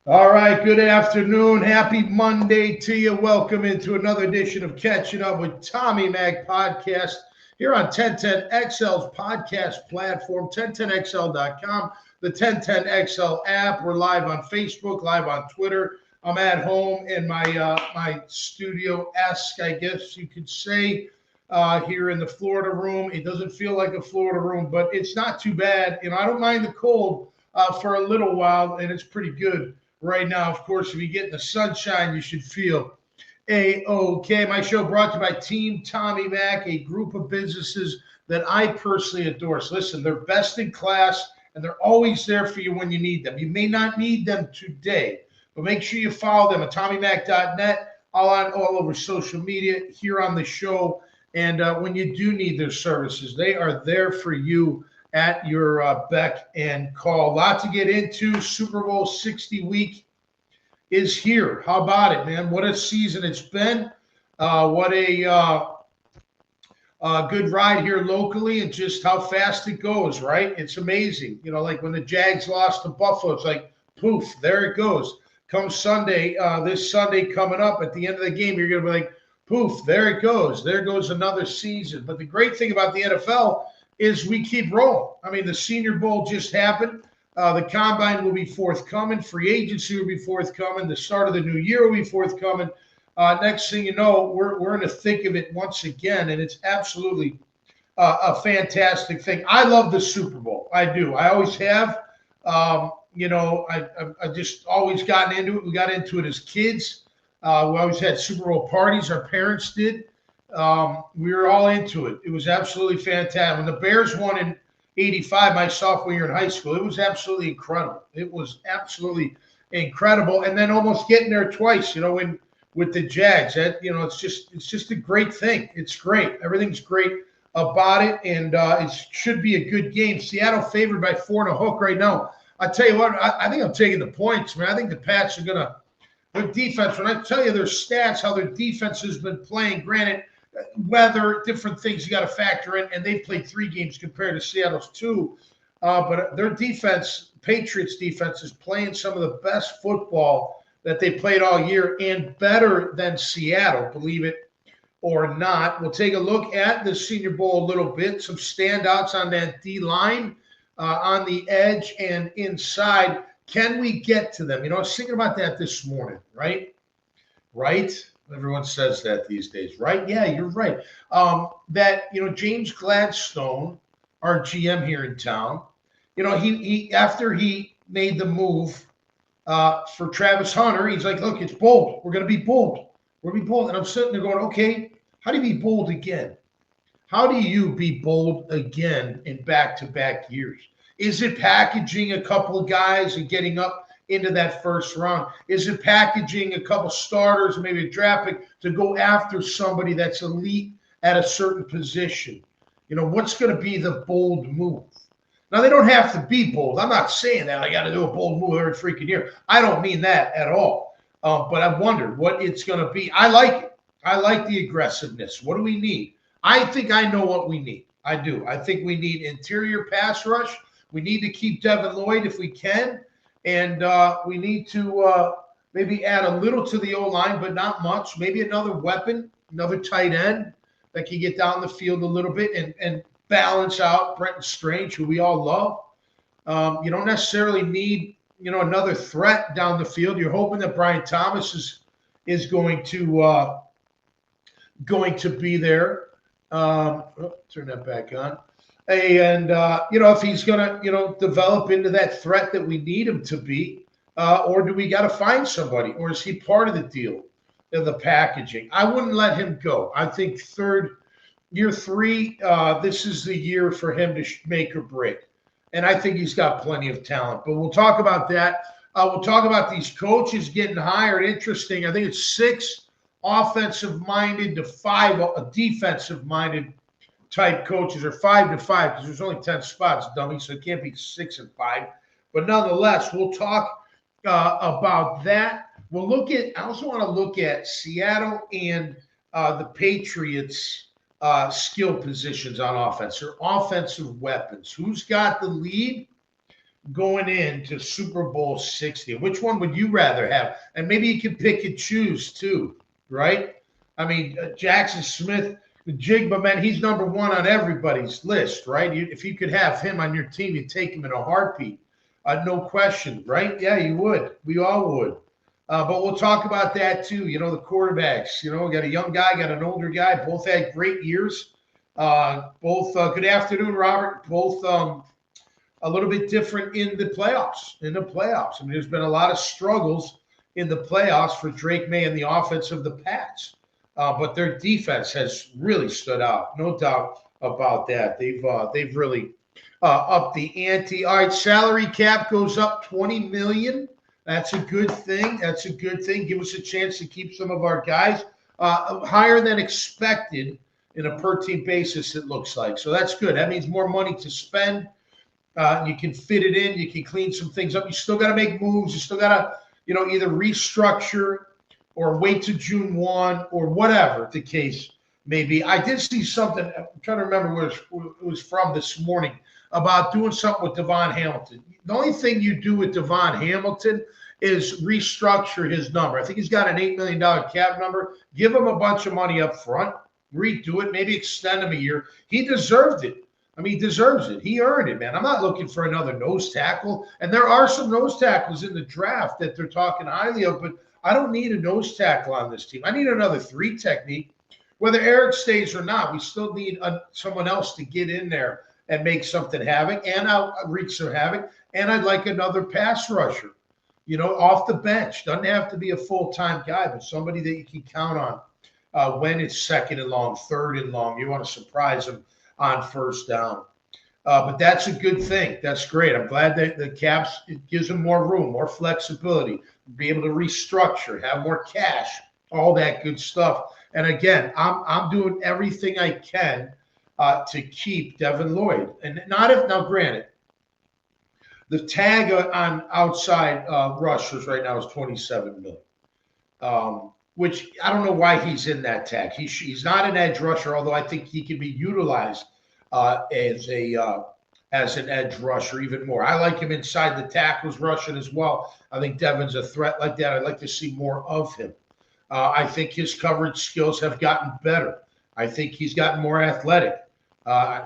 All right, good afternoon. Happy Monday to you. Welcome into another edition of Catching Up with Tommy Mac podcast here on 1010XL's podcast platform, 1010XL.com, the 1010XL app. We're live on Facebook, live on Twitter. I'm at home in my studio-esque, I guess you could say, here in the Florida room. It doesn't feel like a Florida room, but it's not too bad. I don't mind the cold for a little while, and it's pretty good right now. Of course, if you get in the sunshine, you should feel A-OK. My show brought to you by Team Tommy Mac, a group of businesses that I personally adore. So listen, they're best in class, and they're always there for you when you need them. You may not need them today, but make sure you follow them at TommyMac.net, all over social media, here on the show. And when you do need their services, they are there for you at your beck and call. A lot to get into. Super Bowl 60 week is here. How about it, man? What a season it's been. What a good ride here locally, and just how fast it goes, right? It's amazing. Like when the Jags lost to Buffalo, it's like, poof, there it goes. Come Sunday, this Sunday coming up, at the end of the game, you're going to be like, poof, there it goes. There goes another season. But the great thing about the NFL is we keep rolling. I mean, the Senior Bowl just happened. The Combine will be forthcoming. Free agency will be forthcoming. The start of the new year will be forthcoming. Next thing you know, we're in the thick of it once again, and it's absolutely a fantastic thing. I love the Super Bowl. I do. I always have. I just always gotten into it. We got into it as kids. We always had Super Bowl parties. Our parents did. We were all into it. It was absolutely fantastic. When the Bears won in '85, my sophomore year in high school, it was absolutely incredible. It was absolutely incredible. And then almost getting there twice, when with the Jags, it's just a great thing. It's great. Everything's great about it, and it should be a good game. Seattle favored by 4.5 right now. I tell you what, I think I'm taking the points, man. I think the Pats are gonna. Their defense, when I tell you their stats, how their defense has been playing, granted, weather, different things you got to factor in, and they've played 3 games compared to Seattle's 2. But their defense, Patriots defense, is playing some of the best football that they played all year, and better than Seattle, believe it or not. We'll take a look at the Senior Bowl a little bit, some standouts on that D-line, on the edge and inside. Can we get to them? I was thinking about that this morning, right? Right? Everyone says that these days, right? Yeah, you're right. James Gladstone, our GM here in town, he after he made the move for Travis Hunter, he's like, look, it's bold. We're going to be bold. We're going to be bold. And I'm sitting there going, okay, how do you be bold again? How do you be bold again in back-to-back years? Is it packaging a couple of guys and getting up into that first round? Is it packaging a couple starters, maybe a draft pick, to go after somebody that's elite at a certain position? What's going to be the bold move? Now, they don't have to be bold. I'm not saying that I got to do a bold move every freaking year. I don't mean that at all. But I wonder what it's going to be. I like it. I like the aggressiveness. What do we need? I think I know what we need. I do. I think we need interior pass rush. We need to keep Devin Lloyd if we can. And we need to maybe add a little to the O-line, but not much. Maybe another weapon, another tight end that can get down the field a little bit and balance out Brenton Strange, who we all love. You don't necessarily need, another threat down the field. You're hoping that Brian Thomas is going to be there. Turn that back on. And, if he's going to, develop into that threat that we need him to be, or do we got to find somebody, or is he part of the deal, of the packaging? I wouldn't let him go. I think year 3, this is the year for him to make or break. And I think he's got plenty of talent, but we'll talk about that. We'll talk about these coaches getting hired. Interesting. I think it's 6 offensive-minded to 5 defensive-minded type coaches, or 5 to 5, because there's only 10 spots, dummy, so it can't be 6 and 5. But nonetheless, we'll talk about that. I also want to look at Seattle and the Patriots' skill positions on offense, or offensive weapons. Who's got the lead? going into Super Bowl 60? Which one would you rather have? And maybe you can pick and choose too, right? I mean, Jackson Smith, the Jigba, man, he's number one on everybody's list, right? If you could have him on your team, you'd take him in a heartbeat. No question, right? Yeah, you would. We all would. But we'll talk about that too. The quarterbacks, got a young guy, got an older guy. Both had great years. Good afternoon, Robert. Both a little bit different in the playoffs. I mean, there's been a lot of struggles in the playoffs for Drake May and the offense of the Pats. But their defense has really stood out. No doubt about that. They've really upped the ante. All right, salary cap goes up $20 million. That's a good thing. Give us a chance to keep some of our guys higher than expected in a per team basis, it looks like. So that's good. That means more money to spend. You can fit it in. You can clean some things up. You still got to make moves. You still got to, either restructure or wait to June 1 or whatever the case may be. I did see something. I'm trying to remember where it was from this morning about doing something with Devon Hamilton. The only thing you do with Devon Hamilton is restructure his number. I think he's got an $8 million cap number. Give him a bunch of money up front, redo it, maybe extend him a year. He deserved it. I mean, he deserves it. He earned it, man. I'm not looking for another nose tackle. And there are some nose tackles in the draft that they're talking highly of, but I don't need a nose tackle on this team. I need another 3 technique. Whether Eric stays or not, we still need someone else to get in there and make something havoc, and I'll wreak some havoc. And I'd like another pass rusher, off the bench. Doesn't have to be a full-time guy, but somebody that you can count on when it's second and long, third and long. You want to surprise them on first down. But that's a good thing. That's great. I'm glad that the caps, it gives them more room, more flexibility, be able to restructure, have more cash, all that good stuff. And again, I'm doing everything I can to keep Devin Lloyd. And now granted, the tag on outside rushers right now is $27 million, which I don't know why he's in that tag. He's not an edge rusher, although I think he can be utilized as an edge rusher even more. I like him inside the tackles rushing as well. I think Devin's a threat like that. I'd like to see more of him. I think his coverage skills have gotten better. I think he's gotten more athletic.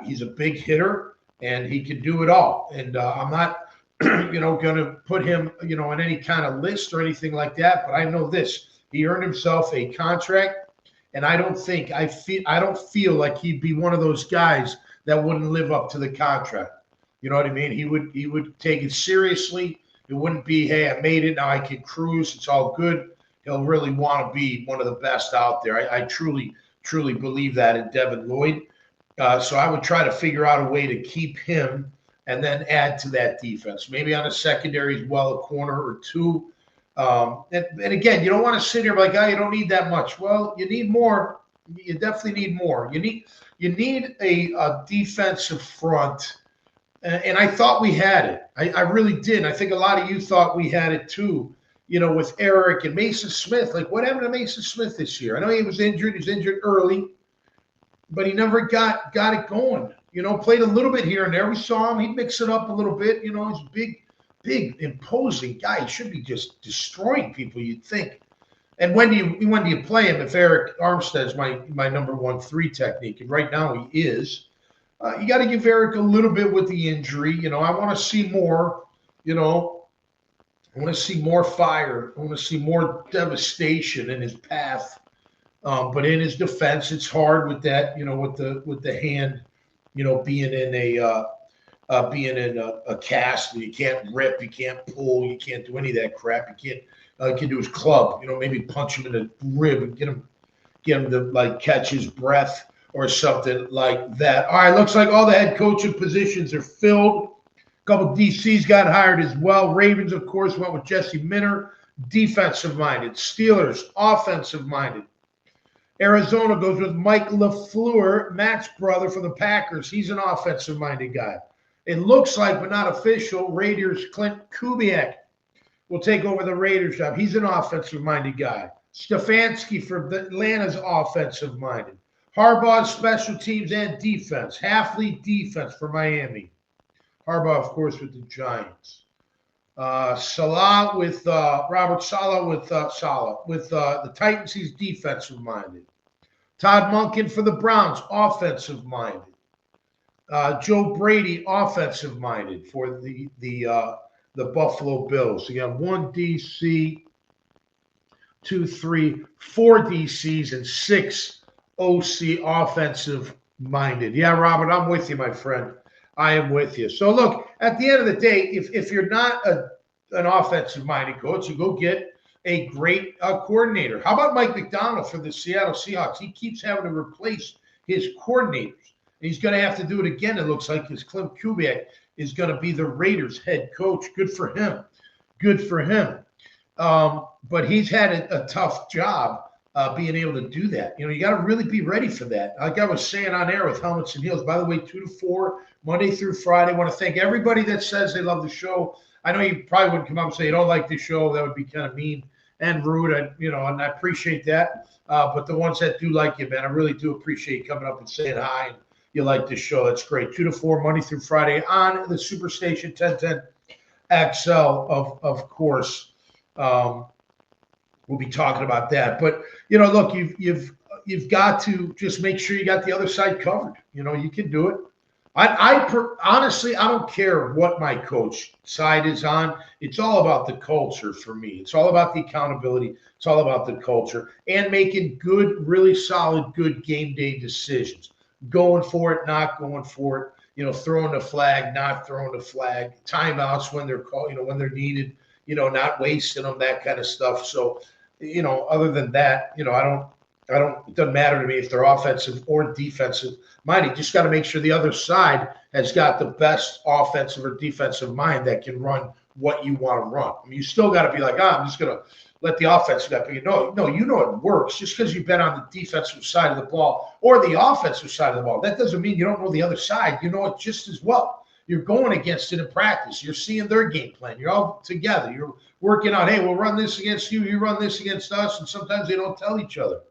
He's a big hitter, and he can do it all. And I'm not, going to put him, on any kind of list or anything like that. But I know this: he earned himself a contract, and I don't feel like he'd be one of those guys that wouldn't live up to the contract. You know what I mean? He would take it seriously. It wouldn't be, hey, I made it, now I can cruise, it's all good. He'll really want to be one of the best out there. I truly, truly believe that in Devin Lloyd. So I would try to figure out a way to keep him and then add to that defense. Maybe on a secondary as well, a corner or two. And again, you don't want to sit here like, you don't need that much. Well, you need more. You definitely need more. You need a defensive front. And I thought we had it. I really did. I think a lot of you thought we had it too, with Eric and Mason Smith. Like, what happened to Mason Smith this year? I know he was injured. He was injured early, but he never got it going. Played a little bit here and there. We saw him. He'd mix it up a little bit. He's a big, imposing guy. He should be just destroying people, you'd think. And when do you play him if Eric Armstead's my number 1 3 technique? And right now he is. You got to give Eric a little bit with the injury. I want to see more, I want to see more fire. I want to see more devastation in his path. But in his defense, it's hard with that, with the hand, being in a cast. You can't rip, you can't pull, you can't do any of that crap. You can do his club, maybe punch him in the rib and get him to catch his breath or something like that. All right, looks like all the head coaching positions are filled. A couple of DCs got hired as well. Ravens, of course, went with Jesse Minter, defensive-minded. Steelers, offensive-minded. Arizona goes with Mike LaFleur, Matt's brother for the Packers. He's an offensive-minded guy. It looks like, but not official, Raiders' Clint Kubiak will take over the Raiders job. He's an offensive-minded guy. Stefanski for Atlanta's offensive-minded. Harbaugh's special teams and defense. Halfley defense for Miami. Harbaugh, of course, with the Giants. Salah with Robert Saleh with the Titans. He's defensive minded. Todd Monken for the Browns, offensive minded. Joe Brady, offensive minded for the Buffalo Bills. So you have 1 DC, 2, 3, 4 DCs, and 6 OC offensive minded. Yeah, Robert, I'm with you, my friend. I am with you. So look, at the end of the day, if you're not an offensive minded coach, you go get a great coordinator. How about Mike McDonald for the Seattle Seahawks? He keeps having to replace his coordinators. He's going to have to do it again, it looks like, because Clint Kubiak is going to be the Raiders head coach. Good for him. Good for him. But he's had a tough job being able to do that. You know, you got to really be ready for that. Like I was saying on air with Helmets and Heels, by the way, 2 to 4, Monday through Friday. I want to thank everybody that says they love the show. I know you probably wouldn't come up and say you don't like the show. That would be kind of mean and rude. And I appreciate that. But the ones that do like you, man, I really do appreciate you coming up and saying hi. And you like the show. That's great. 2 to 4, Monday through Friday on the Superstation 1010 XL, of course. We'll be talking about that. But, look, you've got to just make sure you got the other side covered. You can do it. Honestly, I don't care what my coach side is on. It's all about the culture for me. It's all about the accountability. It's all about the culture and making good, really solid, good game day decisions. Going for it, not going for it, throwing the flag, not throwing the flag, timeouts when they're called, when they're needed, not wasting them, that kind of stuff. So, other than that, it doesn't matter to me if they're offensive or defensive minded. You just got to make sure the other side has got the best offensive or defensive mind that can run what you want to run. I mean, you still got to be like, I'm just going to let the offensive guy be. No, it works. Just because you've been on the defensive side of the ball or the offensive side of the ball, that doesn't mean you don't know the other side. You know it just as well. You're going against it in practice. You're seeing their game plan. You're all together. You're working out, hey, we'll run this against you. You run this against us. And sometimes they don't tell each other.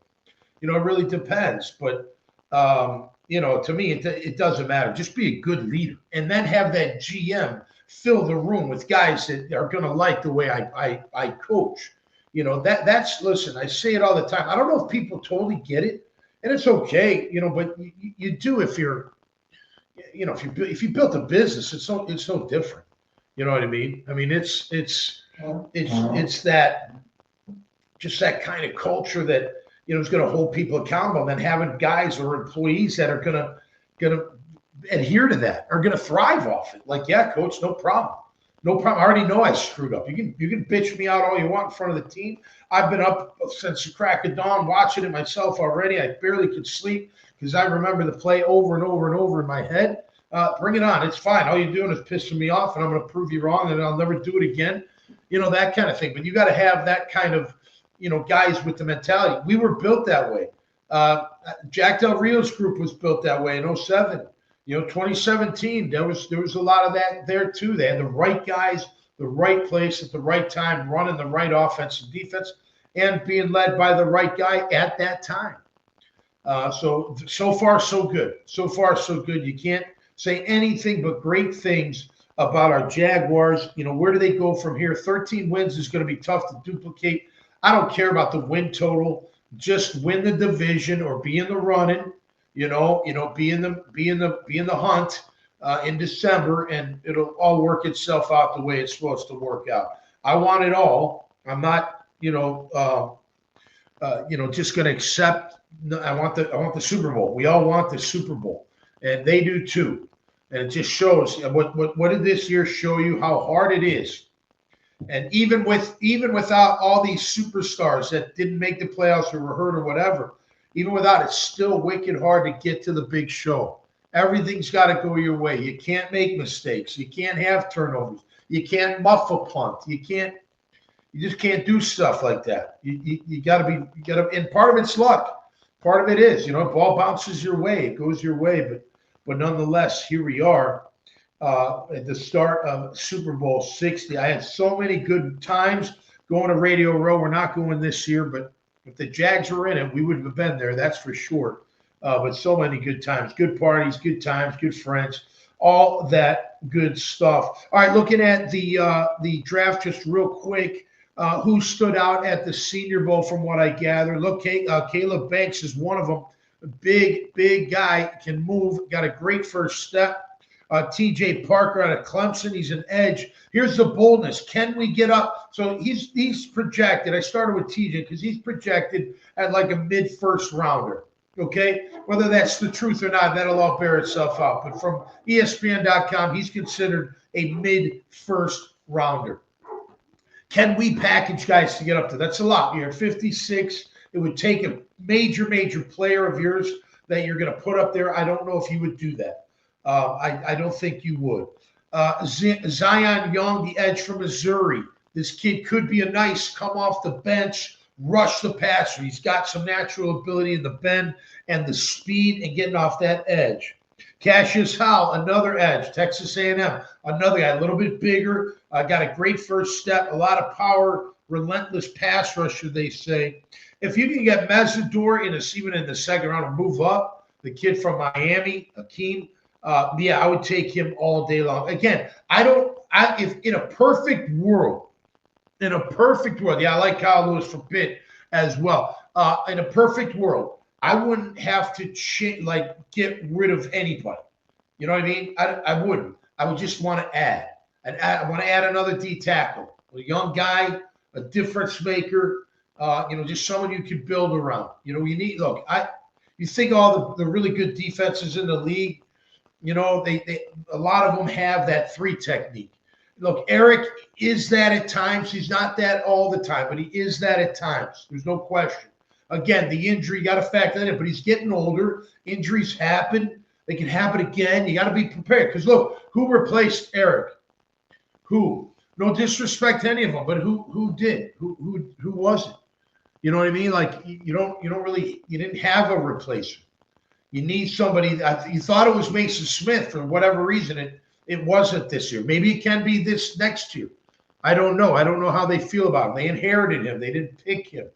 It really depends. But, to me, it doesn't matter. Just be a good leader. And then have that GM fill the room with guys that are going to like the way I coach. Listen, I say it all the time. I don't know if people totally get it. And it's okay, but you do if you're, if you built a business, it's no different. You know what I mean? I mean, it's that, just that kind of culture that, is going to hold people accountable, and then having guys or employees that are going to adhere to that, are going to thrive off it. Like, yeah, coach, no problem. No problem. I already know I screwed up. You can bitch me out all you want in front of the team. I've been up since the crack of dawn watching it myself already. I barely could sleep because I remember the play over and over and over in my head. Bring it on. It's fine. All you're doing is pissing me off, and I'm going to prove you wrong, and I'll never do it again. That kind of thing. But you got to have that kind of, guys with the mentality. We were built that way. Jack Del Rio's group was built that way in 2007. 2017, there was a lot of that there too. They had the right guys, the right place at the right time, running the right offense and defense, and being led by the right guy at that time. So far, so good. So far, so good. You can't say anything but great things about our Jaguars. Where do they go from here? 13 wins is going to be tough to duplicate. I don't care about the win total. Just win the division or be in the running. Be in the hunt in December, and it'll all work itself out the way it's supposed to work out. I want it all. I'm not, just going to accept. I want the Super Bowl. We all want the Super Bowl, and they do too. And it just shows what did this year show you how hard it is. And even without all these superstars that didn't make the playoffs or were hurt or whatever, even without it, still wicked hard to get to the big show. Everything's got to go your way. You can't make mistakes. You can't have turnovers. You can't muff a punt. You just can't do stuff like that. You got to, and part of it's luck. Part of it is, ball bounces your way. It goes your way. But nonetheless, here we are at the start of Super Bowl 60. I had so many good times going to Radio Row. We're not going this year, but if the Jags were in it, we wouldn't have been there, that's for sure. But so many good times, good parties, good times, good friends. all that good stuff. All right, looking at the draft just real quick. Who stood out at the Senior Bowl from what I gather? Look, Caleb Banks is one of them. Big guy, can move, got a great first step. TJ Parker out of Clemson, he's an edge. Here's the boldness. Can we get up? So he's projected. I started with TJ because he's projected at like a mid-first rounder. Okay, whether that's the truth or not, that'll all bear itself out. But from ESPN.com, he's considered a mid-first rounder. Can we package guys to get up to? That's a lot. You're at 56. It would take a major player of yours that you're going to put up there. I don't know if you would do that. I don't think you would. Zion Young, the edge from Missouri. This kid could be a nice come off the bench, rush the passer. He's got some natural ability in the bend and the speed and getting off that edge. Cassius Howell, another edge. Texas A&M, another guy, a little bit bigger, got a great first step, a lot of power, relentless pass rusher, they say. If you can get Mesidor even in the second round and move up, the kid from Miami, Akeem, I would take him all day long. Again, if in a perfect world, I like Kyle Lewis from Pitt as well. In a perfect world, I wouldn't have to get rid of anybody. You know what I mean? I wouldn't. I would just want to add. I want to add another D tackle, a young guy, a difference maker. Just someone you could build around. You think all the really good defenses in the league. They a lot of them have that 3 technique. Look, Eric is that at times. He's not that all the time, but he is that at times. There's no question. Again, the injury, you got to factor that in, but he's getting older. Injuries happen. They can happen again. You got to be prepared. Because look, who replaced Eric? Who? No disrespect to any of them, but who did? Who was it? You know what I mean? Like you didn't have a replacement. You need somebody. You thought it was Mason Smith for whatever reason. It wasn't this year. Maybe it can be this next year. I don't know. I don't know how they feel about him. They inherited him. They didn't pick him.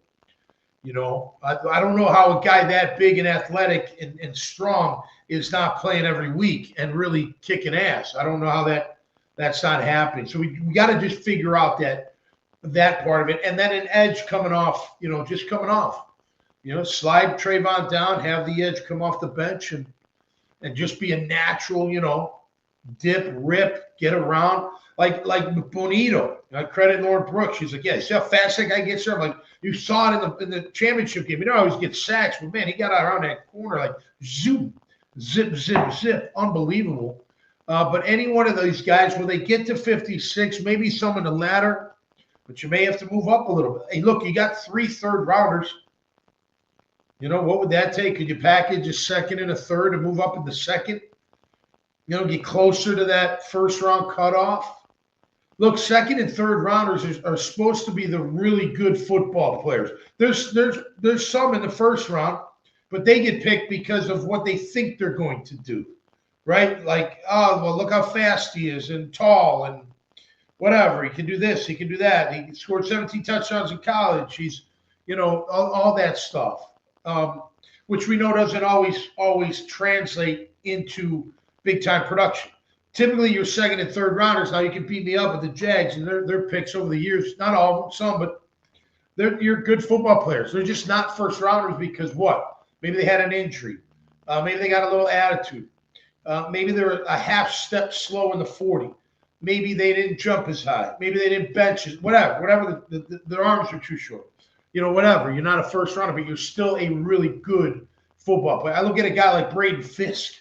I don't know how a guy that big and athletic and strong is not playing every week and really kicking ass. I don't know how that's not happening. So we got to just figure out that part of it. And then an edge coming off, just coming off. Slide Trayvon down, have the edge come off the bench and just be a natural, dip, rip, get around. Like Bonito. I credit Lauren Brooks. She's like, yeah, see how fast that guy gets there? I'm like, you saw it in the championship game. I always get sacks, but man, he got around that corner like zoom, zip, zip, zip. Unbelievable. But any one of these guys, when they get to 56, maybe some in the ladder, but you may have to move up a little bit. Hey, look, you got 3 third-rounders. What would that take? Could you package a second and a third and move up in the second? Get closer to that first-round cutoff. Look, second and third rounders are supposed to be the really good football players. There's some in the first round, but they get picked because of what they think they're going to do, right? Like, oh, well, look how fast he is and tall and whatever. He can do this. He can do that. He scored 17 touchdowns in college. He's, all that stuff, which we know doesn't always translate into big-time production. Typically, your second and third rounders, now you can beat me up with the Jags and their picks over the years. Not all of them, some, but you're good football players. They're just not first rounders because what? Maybe they had an injury. Maybe they got a little attitude. Maybe they're a half step slow in the 40. Maybe they didn't jump as high. Maybe they didn't bench as whatever. Their arms are too short. Whatever. You're not a first rounder, but you're still a really good football player. I look at a guy like Braden Fisk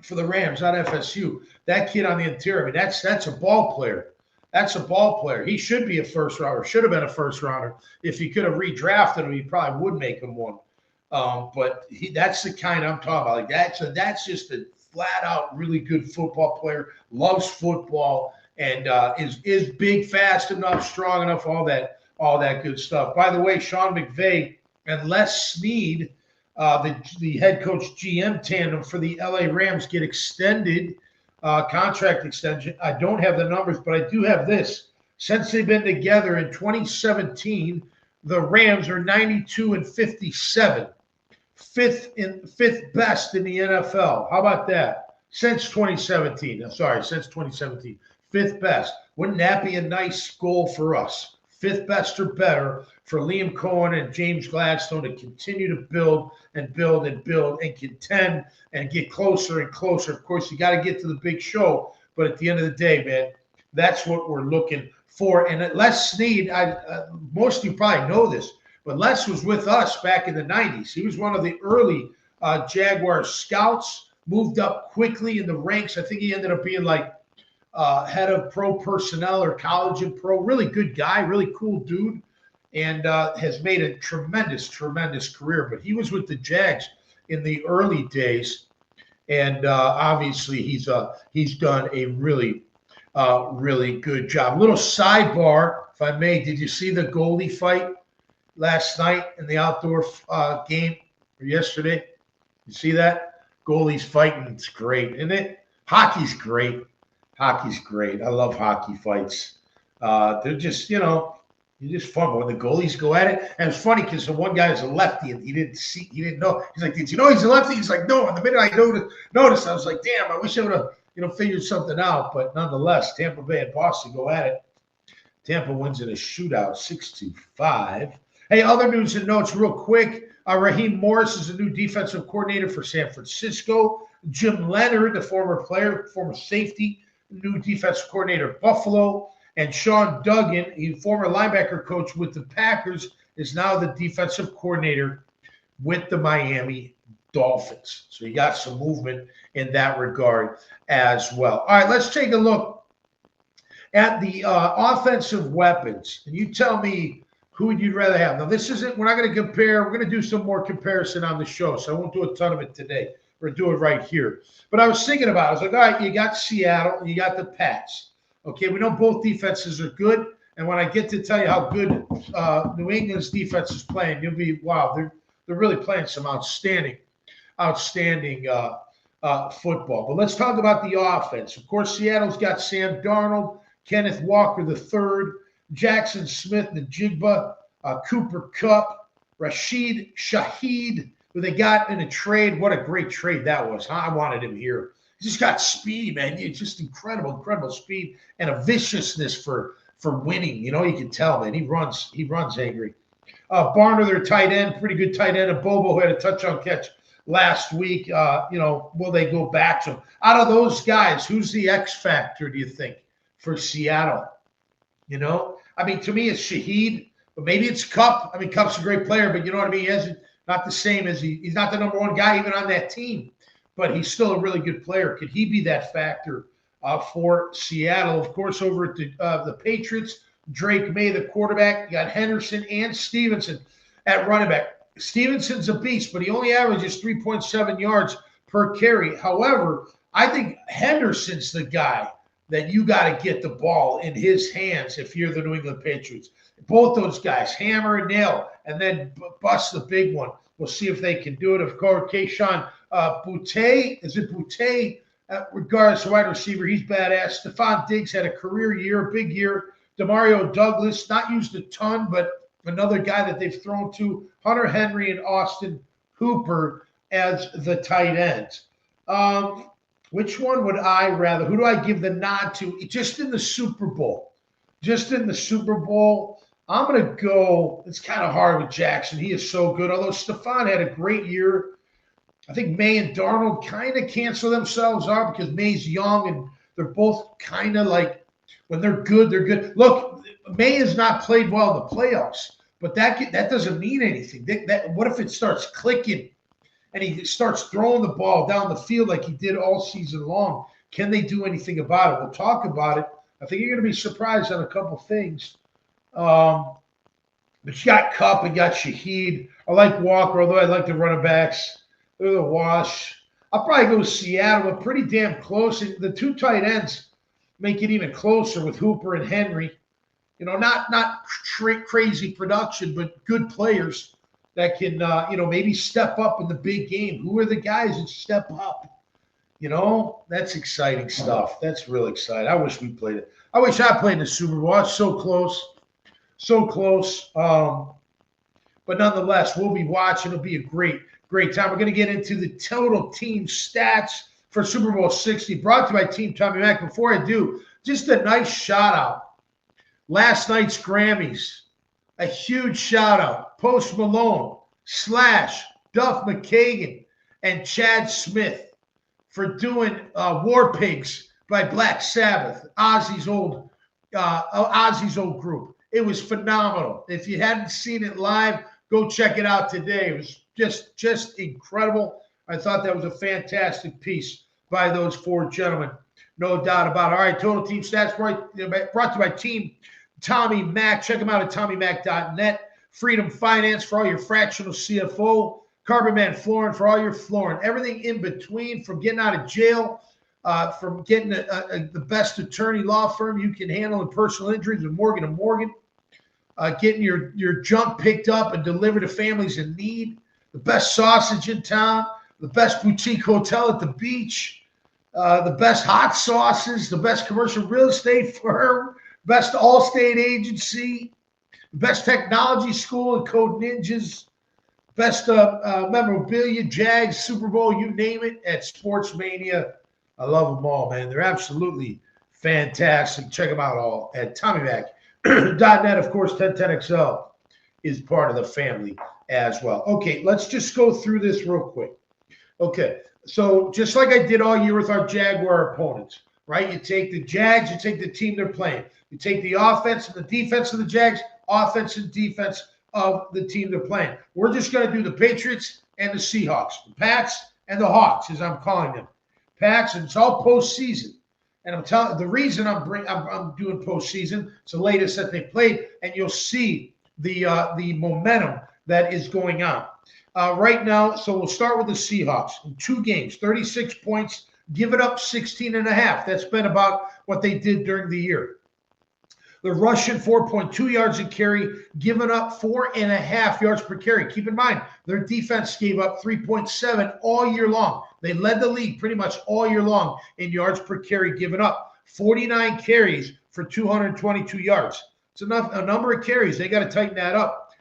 for the Rams, not FSU. That kid on the interior, that's a ball player. That's a ball player. He should be a first rounder, should have been a first rounder. If he could have redrafted him, he probably would make him one. But that's the kind I'm talking about. Like that's just a flat out really good football player, loves football, and is big, fast enough, strong enough, all that good stuff. By the way, Sean McVay and Les Snead, the head coach GM tandem for the LA Rams, get extended contract extension. I don't have the numbers, but I do have this. Since they've been together in 2017, the Rams are 92-57, fifth best in the NFL. How about that? since 2017. I'm sorry, since 2017. Fifth best. Wouldn't that be a nice goal for us? Fifth best or better for Liam Cohen and James Gladstone to continue to build and build and build and contend and get closer and closer. Of course, you got to get to the big show, but at the end of the day, man, that's what we're looking for. And Les Snead, most of you probably know this, but Les was with us back in the 90s. He was one of the early Jaguars scouts, moved up quickly in the ranks. I think he ended up being like head of pro personnel or college and pro. Really good guy, really cool dude, and has made a tremendous, tremendous career. But he was with the Jags in the early days, and obviously he's done a really, really good job. Little sidebar, if I may, did you see the goalie fight last night in the outdoor game or yesterday? You see that? Goalies fighting. It's great, isn't it? Hockey's great. Hockey's great. I love hockey fights. They're just, you're just fun. But when the goalies go at it, and it's funny because the one guy is a lefty and he didn't know. He's like, did you know he's a lefty? He's like, no. And the minute I noticed, I was like, damn, I wish I would have, figured something out. But nonetheless, Tampa Bay and Boston go at it. Tampa wins in a shootout, 6-5. Hey, other news and notes real quick. Raheem Morris is a new defensive coordinator for San Francisco. Jim Leonard, the former safety, new defensive coordinator at Buffalo. And Sean Duggan, a former linebacker coach with the Packers, is now the defensive coordinator with the Miami Dolphins. So you got some movement in that regard as well. All right, let's take a look at the offensive weapons. And you tell me who you'd rather have. Now, we're not going to compare. We're going to do some more comparison on the show, so I won't do a ton of it today. We're doing it right here. But I was thinking about it. I was like, all right, you got Seattle and you got the Pats. Okay, we know both defenses are good. And when I get to tell you how good New England's defense is playing, you'll be, wow, they're really playing some outstanding football. But let's talk about the offense. Of course, Seattle's got Sam Darnold, Kenneth Walker III, Jackson Smith, Najigba, Cooper Kupp, Rashid Shaheed, who they got in a trade. What a great trade that was. Huh? I wanted him here. He's just got speed, man. It's just incredible speed and a viciousness for winning. You can tell, man. He runs angry. Barner, their tight end, pretty good tight end. And Bobo, who had a touchdown catch last week. Will they go back to him? Out of those guys, who's the X factor, do you think, for Seattle? To me, it's Shaheed, but maybe it's Kupp. Kupp's a great player, but you know what I mean? He hasn't, not the same as he's not the number one guy even on that team, but he's still a really good player. Could he be that factor for Seattle? Of course, over at the Patriots, Drake May, the quarterback. You got Henderson and Stevenson at running back. Stevenson's a beast, but he only averages 3.7 yards per carry. However, I think Henderson's the guy that you got to get the ball in his hands if you're the New England Patriots. Both those guys, hammer and nail, and then bust the big one. We'll see if they can do it. Of course, Keyshawn Boutte, regardless of wide receiver, he's badass. Stephon Diggs had a career year, big year. Demario Douglas, not used a ton, but another guy that they've thrown to. Hunter Henry and Austin Hooper as the tight ends. Which one would I rather? Who do I give the nod to? Just in the Super Bowl. I'm going to go. It's kind of hard with Jackson. He is so good. Although Stephon had a great year. I think May and Darnold kind of cancel themselves out because May's young and they're both kind of like, when they're good, they're good. Look, May has not played well in the playoffs, but that doesn't mean anything. What if it starts clicking and he starts throwing the ball down the field like he did all season long? Can they do anything about it? We'll talk about it. I think you're going to be surprised on a couple things. But you got Kupp and got Shaheed. I like Walker, although I like the running backs. They're the wash. I'll probably go Seattle, but pretty damn close. The two tight ends make it even closer with Hooper and Henry. Not crazy production, but good players that can, maybe step up in the big game. Who are the guys that step up? That's exciting stuff. That's real exciting. I wish we played it. I wish I played in the Super Bowl. I was so close. But nonetheless, we'll be watching. It'll be a great time. We're going to get into the total team stats for Super Bowl 60, brought to you by Team Tommy Mac. Before I do, just a nice shout out. Last night's Grammys, a huge shout out. Post Malone, Slash, Duff McKagan, and Chad Smith for doing War Pigs by Black Sabbath, Ozzy's old group. It was phenomenal. If you hadn't seen it live, go check it out today. It was just incredible. I thought that was a fantastic piece by those four gentlemen. No doubt about it. All right, Total Team Stats brought to you by Team Tommy Mac. Check them out at TommyMac.net. Freedom Finance for all your fractional CFO. Carbon Man Flooring for all your flooring. Everything in between, from getting out of jail, from getting the best attorney law firm you can handle in personal injuries with Morgan & Morgan. Getting your junk picked up and delivered to families in need. The best sausage in town. The best boutique hotel at the beach. The best hot sauces. The best commercial real estate firm. Best Allstate agency. The best technology school and Code Ninjas. Best memorabilia, Jags, Super Bowl, you name it, at Sports Mania. I love them all, man. They're absolutely fantastic. Check them out all at TommyMac.net. Of course, 1010XL is part of the family as well. Okay, let's just go through this real quick. Okay, so just like I did all year with our Jaguar opponents, right? You take the Jags, you take the team they're playing. You take the offense and the defense of the Jags, offense and defense of the team they're playing. We're just going to do the Patriots and the Seahawks, the Pats and the Hawks, as I'm calling them. Pats, and it's all postseason. And I'm telling the reason I'm doing postseason, it's the latest that they played, and you'll see the momentum that is going on right now. So we'll start with the Seahawks. In 2 games, 36 points, give it up 16.5. That's been about what they did during the year. They're rushing 4.2 yards a carry, giving up 4.5 yards per carry. Keep in mind, their defense gave up 3.7 all year long. They led the league pretty much all year long in yards per carry given up. 49 carries for 222 yards. It's a number of carries. They got to tighten that up.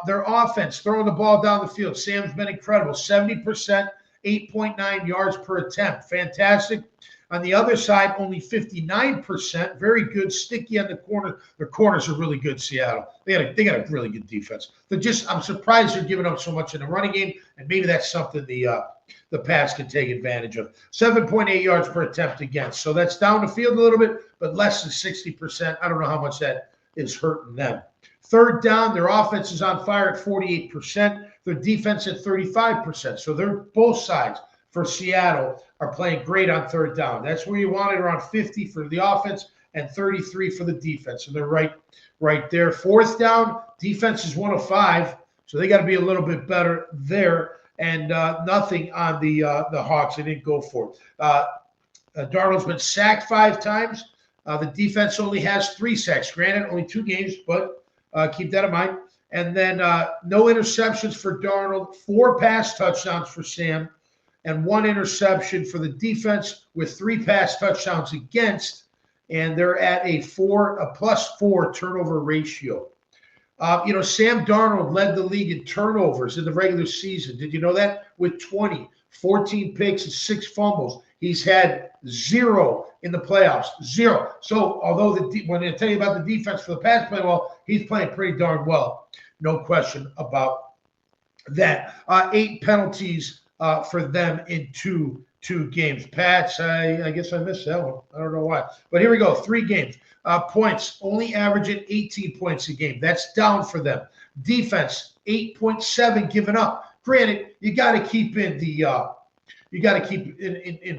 Their offense, throwing the ball down the field. Sam's been incredible. 70%, 8.9 yards per attempt. Fantastic. On the other side, only 59%. Very good, sticky on the corner. Their corners are really good, Seattle. They got a really good defense. I'm surprised they're giving up so much in the running game, and maybe that's something the Pats can take advantage of. 7.8 yards per attempt against. So that's down the field a little bit, but less than 60%. I don't know how much that is hurting them. Third down, their offense is on fire at 48%. Their defense at 35%. So they're both sides for Seattle are playing great on third down. That's where you want it, around 50 for the offense and 33 for the defense. And they're right there. Fourth down, defense is 1 of 5, so they got to be a little bit better there. And nothing on the Hawks. They didn't go for it. Darnold's been sacked 5 times. The defense only has 3 sacks. Granted, only 2 games, but keep that in mind. And then no interceptions for Darnold, 4 pass touchdowns for Sam, and 1 interception for the defense with 3 pass touchdowns against, and they're at a +4 turnover ratio. Sam Darnold led the league in turnovers in the regular season. Did you know that? With 20, 14 picks and 6 fumbles. He's had 0 in the playoffs. 0. So although when I tell you about the defense for the Pats playing well, he's playing pretty darn well. No question about that. 8 penalties for them in two games. Pats, I guess I missed that one. I don't know why. But here we go. 3 games. Points, only averaging 18 points a game. That's down for them. Defense, 8.7 given up. Granted, you got to keep in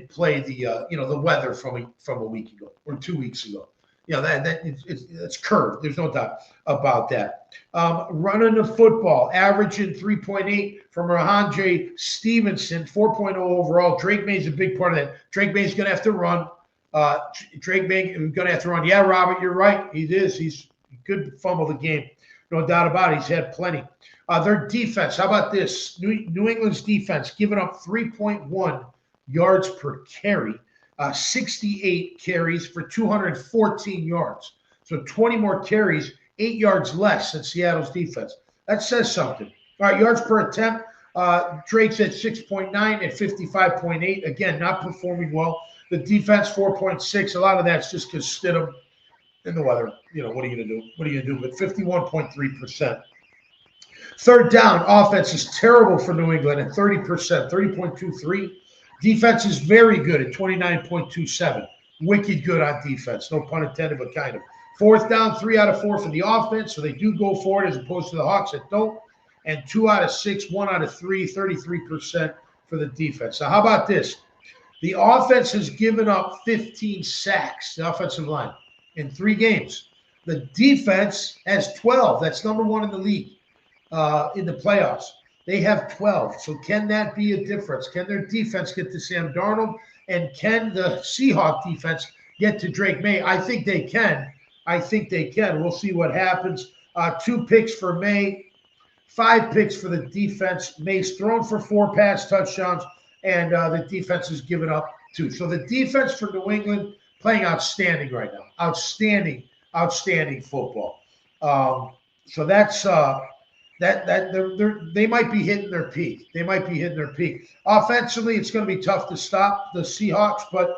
play the weather from a week ago or 2 weeks ago. It's curved. There's no doubt about that. Running the football, averaging 3.8 from Rahandre Stevenson, 4.0 overall. Drake May's a big part of that. Drake May's going to have to run. Drake May is going to have to run. Yeah, Robert, you're right. He is. He could fumble the game. No doubt about it. He's had plenty. Their defense, how about this? New England's defense giving up 3.1 yards per carry. 68 carries for 214 yards. So 20 more carries, 8 yards less than Seattle's defense. That says something. All right, yards per attempt. Drake's at 6.9 at 55.8. Again, not performing well. The defense, 4.6. A lot of that's just because Stidham and the weather. What are you going to do? What are you going to do? But 51.3%. Third down, offense is terrible for New England at 30%, 30.23. Defense is very good at 29.27. Wicked good on defense. No pun intended, but kind of. Fourth down, 3 out of 4 for the offense. So they do go for it as opposed to the Hawks that don't. And 2 out of 6, 1 out of 3, 33% for the defense. So how about this? The offense has given up 15 sacks, the offensive line, in 3 games. The defense has 12. That's number 1 in the league in the playoffs. They have 12. So can that be a difference? Can their defense get to Sam Darnold? And can the Seahawks defense get to Drake May? I think they can. We'll see what happens. 2 picks for May, 5 picks for the defense. May's thrown for 4 pass touchdowns, and the defense has given up 2. So the defense for New England playing outstanding right now. Outstanding football. So that's they might be hitting their peak. Offensively, it's going to be tough to stop the Seahawks, but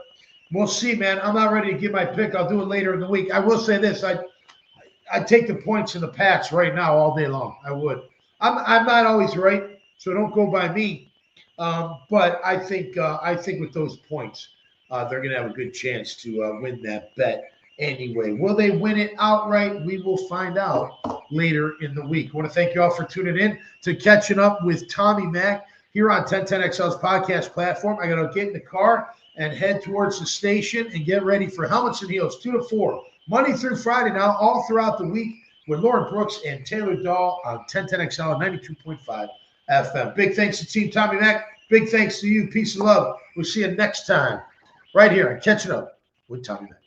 we'll see, man. I'm not ready to give my pick. I'll do it later in the week. I will say this: I'd take the points in the Pats right now all day long. I would. I'm not always right, so don't go by me. But I think with those points, they're going to have a good chance to win that bet. Anyway, will they win it outright? We will find out later in the week. I want to thank you all for tuning in to Catching Up with Tommy Mack here on 1010XL's podcast platform. I got to get in the car and head towards the station and get ready for Helmets and Heels 2 to 4, Monday through Friday now, all throughout the week with Lauren Brooks and Taylor Dahl on 1010XL 92.5 FM. Big thanks to Team Tommy Mack. Big thanks to you. Peace and love. We'll see you next time right here on Catching Up with Tommy Mack.